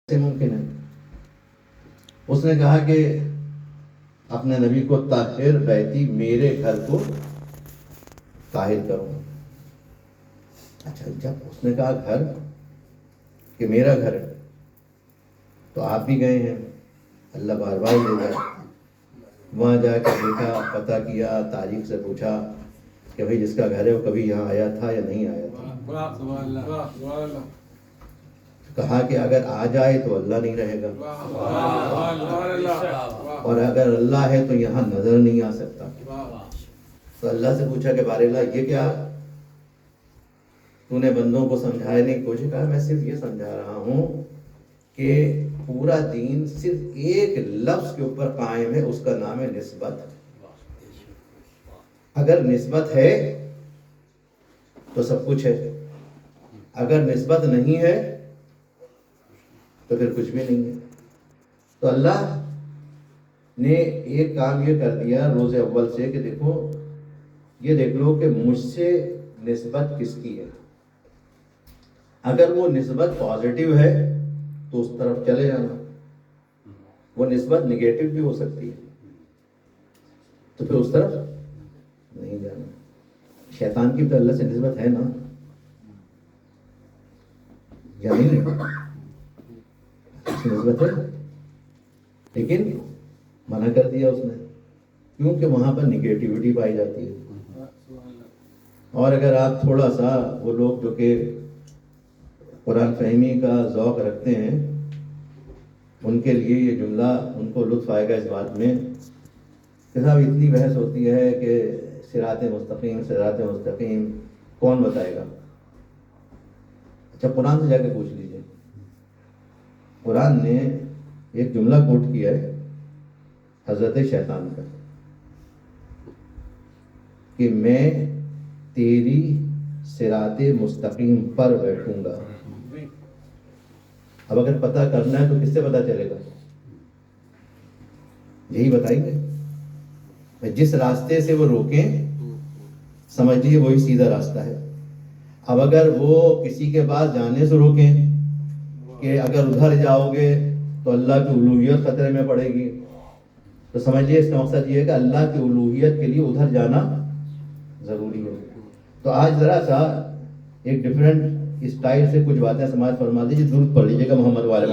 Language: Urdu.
سے ممکن ہے؟ اس نے کہا کہ اپنے نبی کو طاہر بیتی، میرے گھر کو طاہر کروں. اچھا، جب اس نے کہا گھر کہ میرا گھر ہے، تو آپ بھی گئے ہیں، اللہ بار بار لے گئے. وہاں جا کے دیکھا، پتہ کیا، تاریخ سے پوچھا کہ بھئی جس کا گھر ہے وہ کبھی یہاں آیا تھا یا نہیں آیا تھا. کہا کہ اگر آ جائے تو اللہ نہیں رہے گا، اور اگر اللہ ہے تو یہاں نظر نہیں آ سکتا. تو اللہ سے پوچھا کہ بار اللہ یہ کیا تو نے بندوں کو سمجھانے کی کوشش. کہا میں صرف یہ سمجھا رہا ہوں کہ پورا دین صرف ایک لفظ کے اوپر قائم ہے، اس کا نام ہے نسبت. اگر نسبت ہے تو سب کچھ ہے، اگر نسبت نہیں ہے تو پھر کچھ بھی نہیں ہے. تو اللہ نے ایک کام یہ کر دیا روز اول سے کہ دیکھو، یہ دیکھ لو کہ مجھ سے نسبت کس کی ہے. اگر وہ نسبت پازیٹیو ہے تو اس طرف چلے جانا، وہ نسبت نگیٹو بھی ہو سکتی ہے تو پھر اس طرف نہیں جانا. شیطان کی تو اللہ سے نسبت ہے نا، یا نہیں ہے؟ نسبت ہے، لیکن منع کر دیا اس نے، کیونکہ وہاں پر نگیٹیوٹی پائی جاتی ہے. اور اگر آپ تھوڑا سا وہ لوگ جو کہ قرآن فہمی کا ذوق رکھتے ہیں، ان کے لیے یہ جملہ ان کو لطف آئے گا اس بات میں کہ صاحب اتنی بحث ہوتی ہے کہ صراط مستقیم صراط مستقیم کون بتائے گا. اچھا، قرآن سے جا کے پوچھ لیجئے. قرآن نے ایک جملہ کوٹ کیا ہے حضرت شیطان کا کہ میں تیری صراط مستقیم پر بیٹھوں گا. اب اگر پتہ کرنا ہے تو کس سے پتہ چلے گا؟ یہی بتائیں گے. جس راستے سے وہ روکیں سمجھ لیجیے وہی سیدھا راستہ ہے. اب اگر وہ کسی کے پاس جانے سے روکیں کہ اگر ادھر جاؤ گے تو اللہ کی الوہیت خطرے میں پڑے گی، تو سمجھیے اس کا مقصد یہ ہے کہ اللہ کی الوہیت کے لیے ادھر جانا ضروری ہے. تو آج ذرا سا ایک ڈفرینٹ اسٹائل سے کچھ باتیں سماعت فرما دیجیے. درود پڑھ لیجیے گا محمد والے